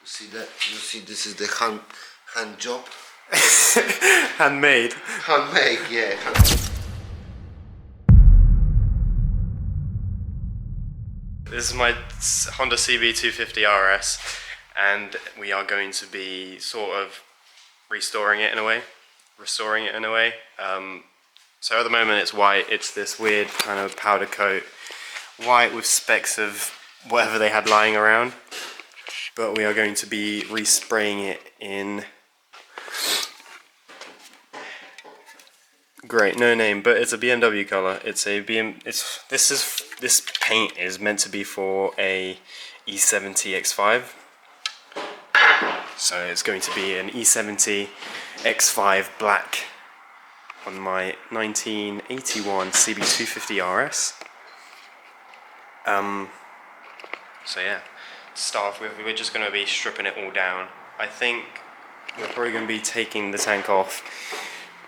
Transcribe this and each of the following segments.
You see that? You see, this is the hand job. Handmade. Handmade, yeah. This is my Honda CB250RS, and we are going to be sort of restoring it in a way, restoring it in a way. So at the moment it's white. It's this weird kind of powder coat, white with specks of whatever they had lying around. But we are going to be respraying it in great, no name, but it's a BMW color. It's a this paint is meant to be for a E70 X5. So it's going to be an E70 X5 black on my 1981 CB250RS. So yeah, to start off with, we're just going to be stripping it all down. I think we're probably going to be taking the tank off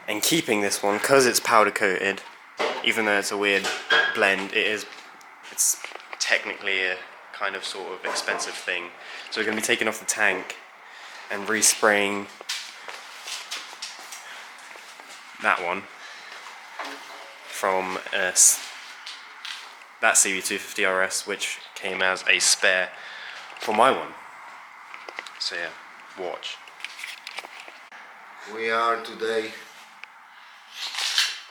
and keeping this one because it's powder coated. Even though it's a weird blend, it's technically a kind of sort of expensive thing. So we're going to be taking off the tank and respraying that one from that CB250RS, which came as a spare for my one. So yeah, watch. We are today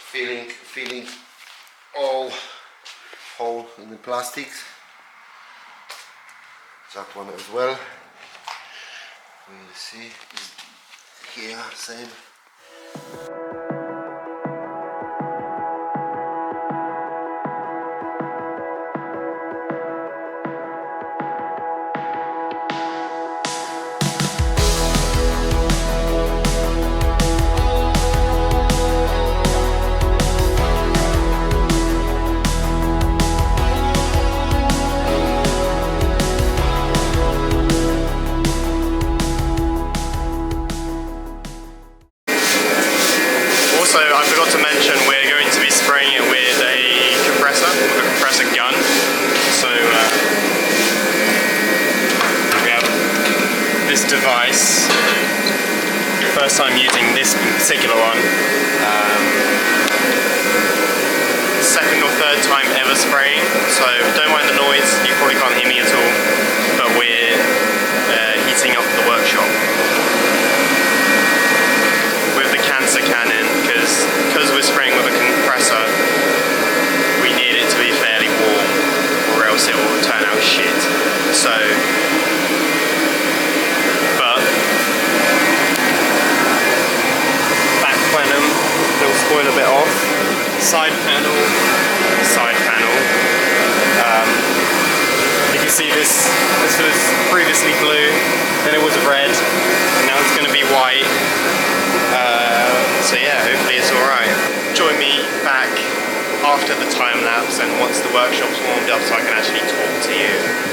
filling all hole in the plastics. That one as well. We'll see here, same. Also, I forgot to mention we're going to be spraying it with a compressor gun. So we have this device. First time using this particular one. Second or third time ever spraying. So don't mind the noise. You probably can't hear me at all. But we're heating up the workshop with the cancer cannon, because we're spraying with a compressor, we need it to be fairly warm or else it will turn out shit. So, but back plenum, little spoiler bit off, side panel. You can see this was previously blue, then it was red, and now it's going to be white. So yeah, hopefully it's alright. Join me back after the time lapse and once the workshop's warmed up so I can actually talk to you.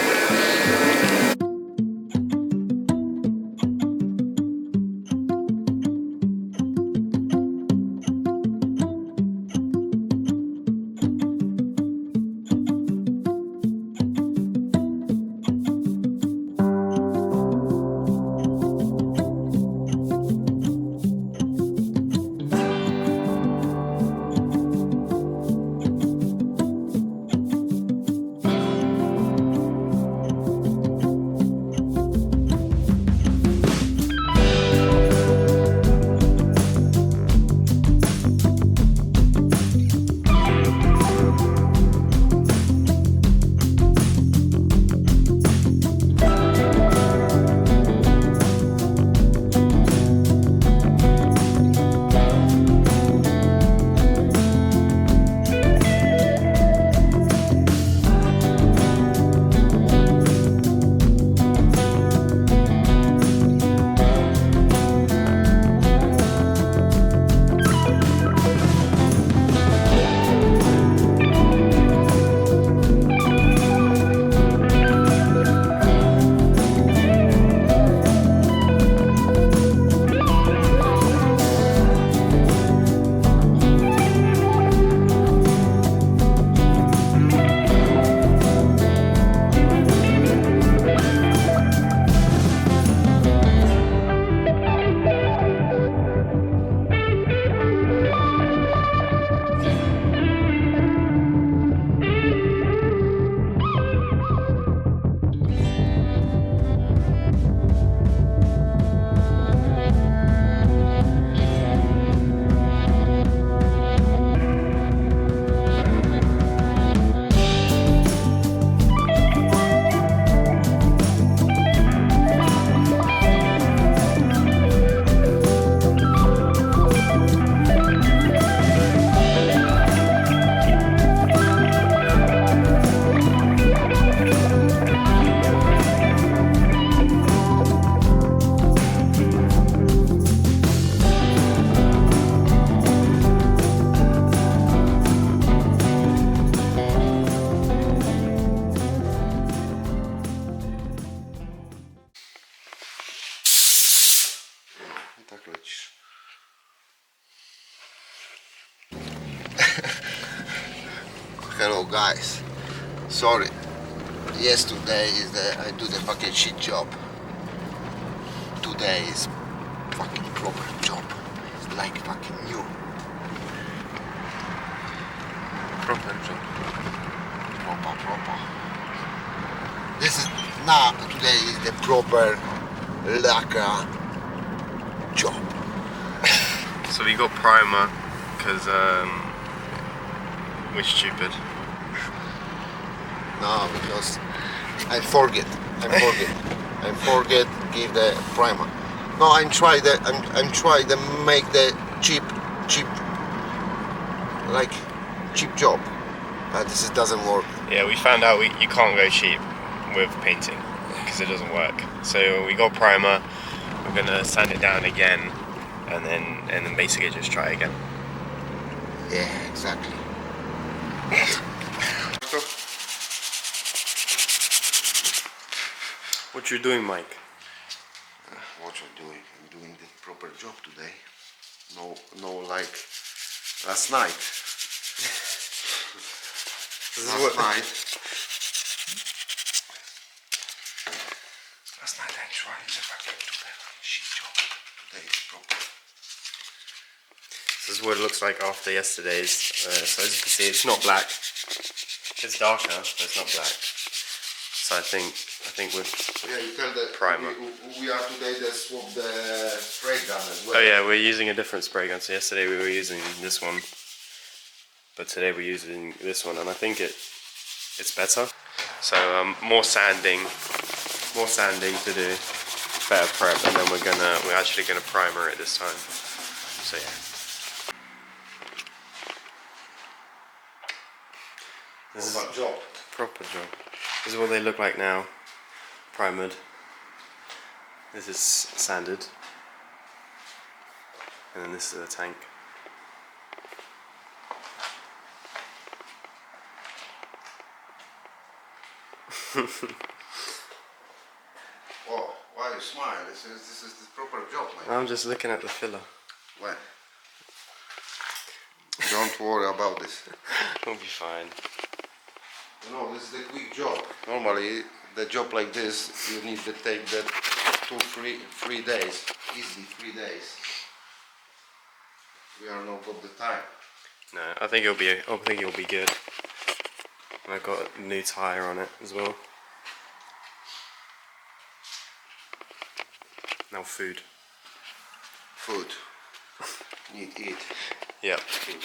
Hello guys. Sorry. Yesterday is I do the fucking shit job. Today is fucking proper job. It's like fucking new. Proper job. Proper. This is now today is the proper lacquer job. So we got primer because we're stupid. No, because I forget. Give the primer. No, I'm trying to make the cheap job. This doesn't work. Yeah, we found out you can't go cheap with painting because it doesn't work. So we got primer. We're gonna sand it down again, and then basically just try again. Yeah, exactly. What you doing, Mike? What I'm doing? I'm doing the proper job today. No like last night. Last night I tried to fucking do the shit job. Today is proper. This is what it looks like after yesterday's. So as you can see, it's not black. It's darker, but it's not black. So I think with you tell that primer. We are today that swap the spray gun as well. Oh yeah, we're using a different spray gun. So yesterday we were using this one, but today we're using this one, and I think it's better. So more sanding to do, better prep, and then we're actually gonna primer it this time. So yeah. This is job. Proper job. This is what they look like now. Primered. This is sanded. And then this is the tank. Oh, why you smile? This is the proper job, mate. I'm just looking at the filler. When? Don't worry about this. It'll be fine. You know, this is a quick job. Normally, the job like this, you need to take that 3 days. Easily 3 days. We are not got the time. No, I think it'll be good. And I've got a new tire on it as well. Now food. Food. Need eat. Yep. Food.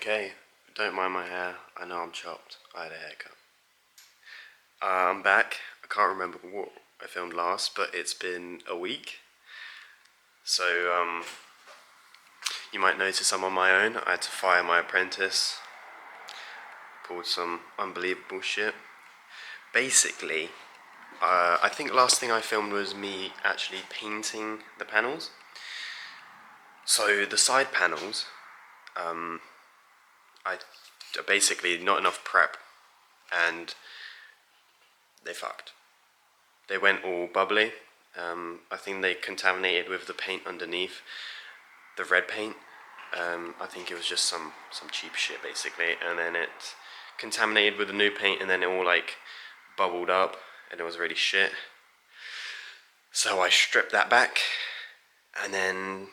Okay, don't mind my hair. I know I'm chopped. I had a haircut. I'm back. I can't remember what I filmed last, but it's been a week. So, you might notice I'm on my own. I had to fire my apprentice. Pulled some unbelievable shit. Basically, I think last thing I filmed was me actually painting the panels. So the side panels, I basically not enough prep, and they fucked. They went all bubbly. I think they contaminated with the paint underneath, the red paint. I think it was just some cheap shit basically, and then it contaminated with the new paint, and then it all like bubbled up, and it was really shit. So I stripped that back, and then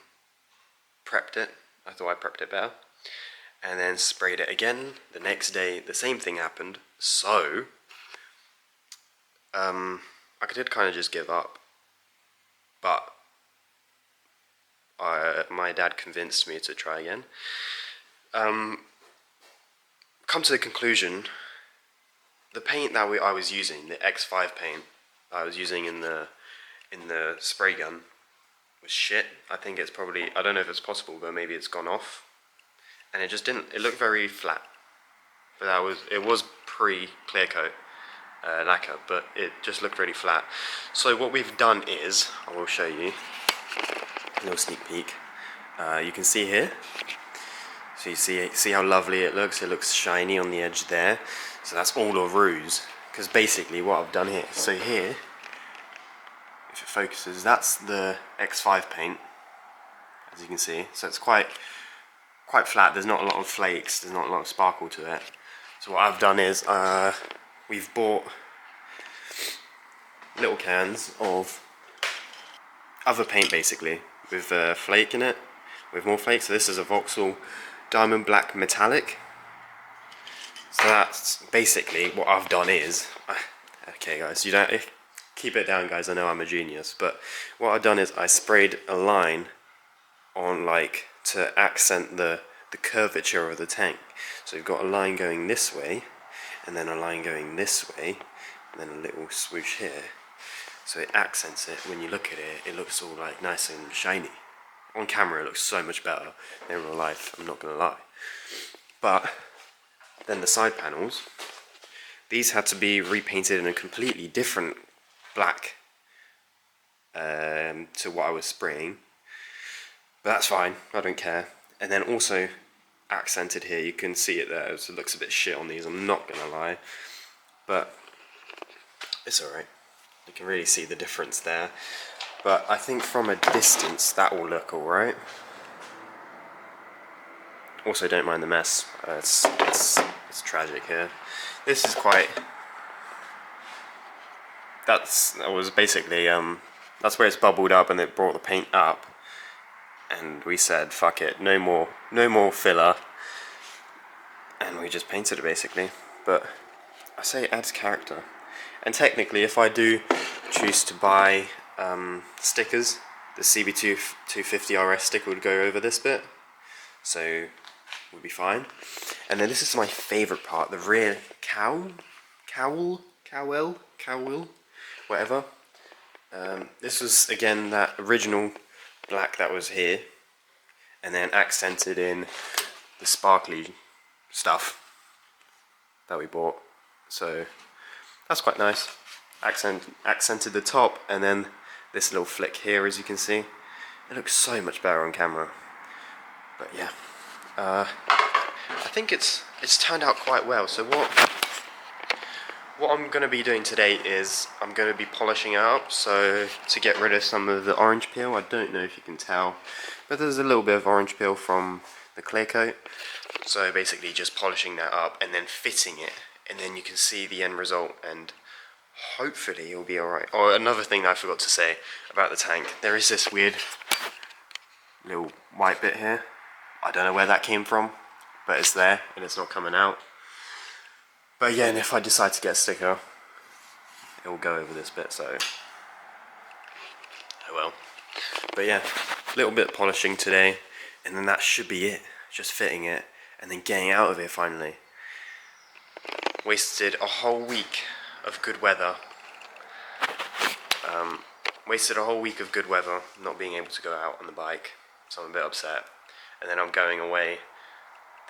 prepped it. I thought I prepped it better, and then sprayed it again. The next day, the same thing happened. So I did kind of just give up, but my dad convinced me to try again. Come to the conclusion, the paint that I was using, the X5 paint I was using in the spray gun, was shit. I think it's probably, I don't know if it's possible, but maybe it's gone off, and it just didn't. It looked very flat, but it was pre-clear coat lacquer, but it just looked really flat. So what we've done is, I will show you a little sneak peek. You can see here. So you see how lovely it looks. It looks shiny on the edge there. So that's all a ruse, because basically what I've done here. So here, if it focuses, that's the X5 paint, as you can see. So it's quite flat. There's not a lot of flakes. There's not a lot of sparkle to it. So what I've done is we've bought little cans of other paint basically with flake in it, with more flake. So this is a Vauxhall Diamond Black Metallic. So that's basically what I've done is, okay guys, you don't keep it down guys, I know I'm a genius, but what I've done is I sprayed a line on, like, to accent the curvature of the tank. So you've got a line going this way, and then a line going this way, and then a little swoosh here. So it accents it. When you look at it, it looks all like nice and shiny. On camera it looks so much better than in real life, I'm not gonna lie. But then the side panels, these had to be repainted in a completely different black to what I was spraying. But that's fine, I don't care. And then also accented here, you can see it there, so it looks a bit shit on these, I'm not gonna lie. But it's alright. You can really see the difference there. But I think from a distance that will look alright. Also don't mind the mess. It's tragic here. This is quite. That was basically that's where it's bubbled up and it brought the paint up. And we said fuck it, no more filler. And we just painted it basically. But I say it adds character. And technically, if I do choose to buy stickers, the CB250RS sticker would go over this bit, so we'll be fine. And then this is my favourite part, the rear cowl, whatever. This was again that original black that was here, and then accented in the sparkly stuff that we bought. So that's quite nice. Accented the top, and then this little flick here, as you can see. It looks so much better on camera. But yeah, I think it's turned out quite well. So what I'm going to be doing today is I'm going to be polishing it up, so to get rid of some of the orange peel. I don't know if you can tell, but there's a little bit of orange peel from the clear coat. So basically just polishing that up and then fitting it, and then you can see the end result, and hopefully it'll be alright. Oh, another thing that I forgot to say about the tank, there is this weird little white bit here. I don't know where that came from, but it's there and it's not coming out. But yeah, and if I decide to get a sticker, it will go over this bit, so oh well. But yeah, a little bit of polishing today, and then that should be it. Just fitting it, and then getting out of here finally. Wasted a whole week of good weather. Not being able to go out on the bike, so I'm a bit upset. And then I'm going away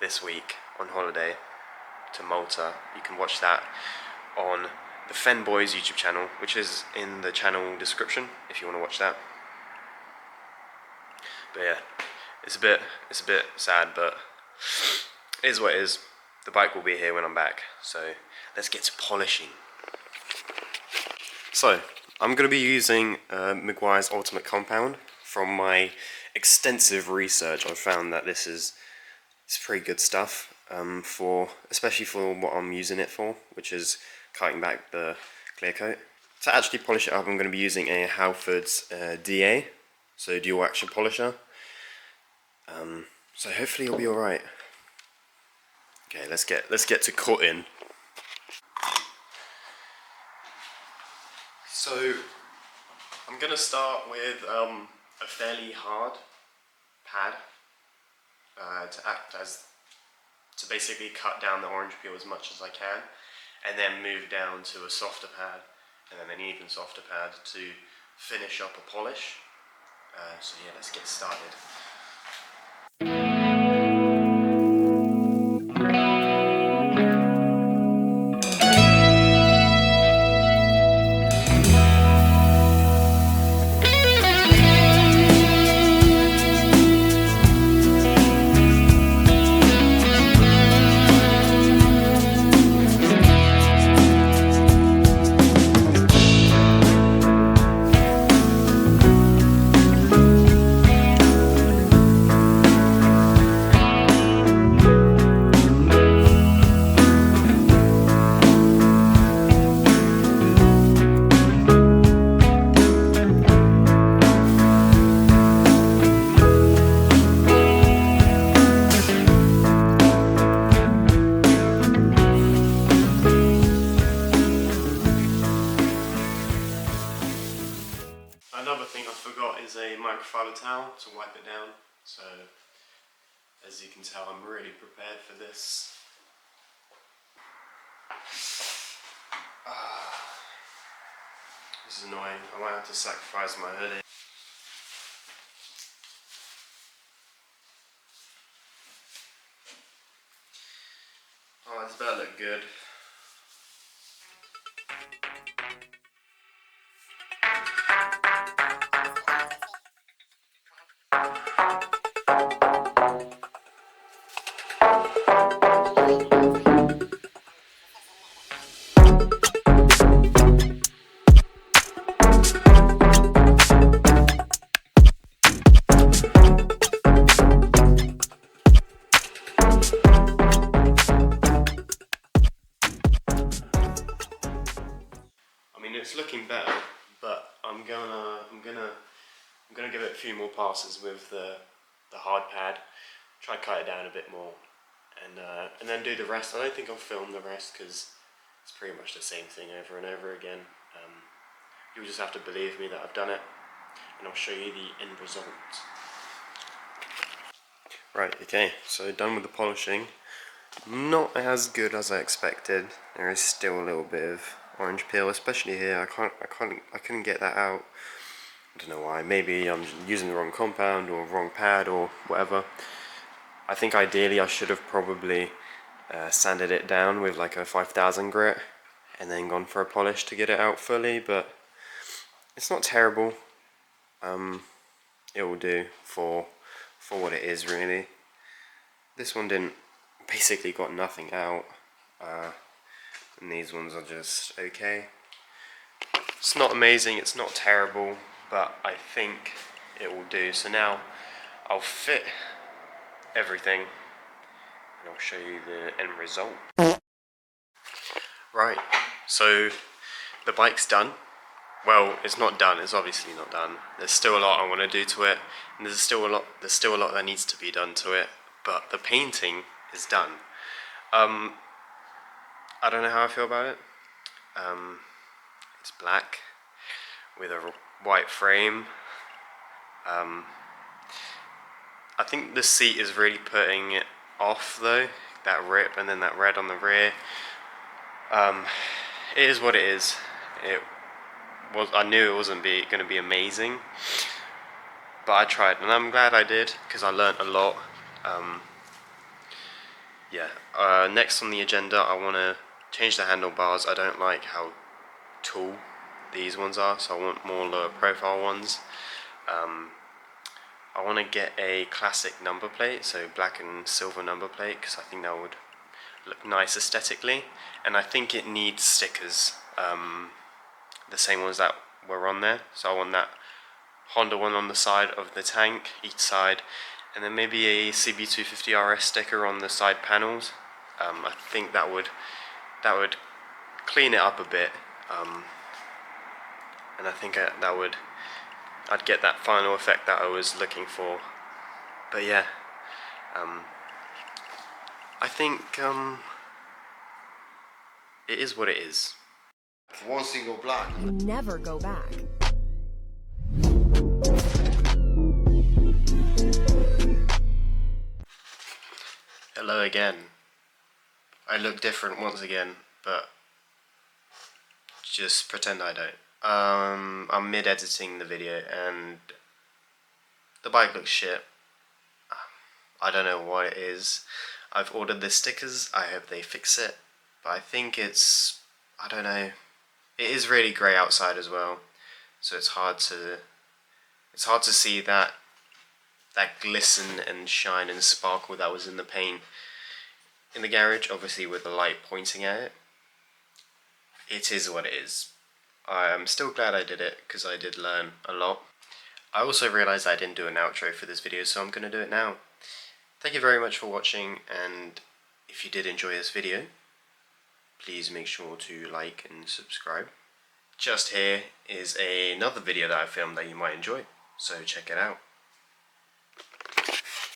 this week on holiday to Malta. You can watch that on the Fen Boys YouTube channel, which is in the channel description if you want to watch that. But yeah, it's a bit sad, but it is what it is. The bike will be here when I'm back, so let's get to polishing. So, I'm going to be using Maguire's Ultimate Compound. From my extensive research, I've found that it's pretty good stuff, especially for what I'm using it for, which is cutting back the clear coat. To actually polish it up, I'm going to be using a Halford's DA, so dual action polisher. So hopefully it'll be alright. Okay, let's get to cutting. So I'm gonna start with a fairly hard pad to basically cut down the orange peel as much as I can, and then move down to a softer pad, and then an even softer pad to finish up a polish. So yeah, let's get started. Another thing I forgot is a microfiber towel to wipe it down, so as you can tell I'm really prepared for this. This is annoying, I might have to sacrifice my hoodie. Oh, this better look good. It's looking better, but I'm gonna give it a few more passes with the hard pad. Try to cut it down a bit more, and then do the rest. I don't think I'll film the rest because it's pretty much the same thing over and over again. You'll just have to believe me that I've done it, and I'll show you the end result. Right, okay, so done with the polishing. Not as good as I expected. There is still a little bit of orange peel, especially here. I couldn't get that out. I don't know why. Maybe I'm using the wrong compound or wrong pad or whatever. I think ideally I should have probably sanded it down with like a 5000 grit and then gone for a polish to get it out fully, but it's not terrible. It will do for what it is, really. This one basically got nothing out, and these ones are just okay. It's not amazing, it's not terrible, but I think it will do. So now I'll fit everything and I'll show you the end result. Right, so the bike's done. Well, it's not done, it's obviously not done. There's still a lot I want to do to it, and there's still a lot that needs to be done to it, but the painting is done. I don't know how I feel about it. It's black with a white frame. I think the seat is really putting off though, that rip and then that red on the rear. It is what it is. I knew it wasn't going to be amazing, but I tried, and I'm glad I did because I learnt a lot. Next on the agenda, I want to change the handlebars. I don't like how tall these ones are, so I want more lower profile ones. I want to get a classic number plate, so black and silver number plate, because I think that would look nice aesthetically, and I think it needs stickers, the same ones that were on there. So I want that Honda one on the side of the tank, each side, and then maybe a CB250RS sticker on the side panels. I think that would clean it up a bit, and I think I'd get that final effect that I was looking for. But yeah, I think it is what it is. One single black. You never go back. Hello again. I look different once again, but just pretend I don't. I'm mid-editing the video and the bike looks shit. I don't know what it is. I've ordered the stickers, I hope they fix it, but I think I don't know. It is really grey outside as well, so it's hard to see that glisten and shine and sparkle that was in the paint in the garage, obviously with the light pointing at it. It is what it is. I'm still glad I did it, because I did learn a lot. I also realised I didn't do an outro for this video, so I'm going to do it now. Thank you very much for watching, and if you did enjoy this video, please make sure to like and subscribe. Just here is another video that I filmed that you might enjoy, so check it out.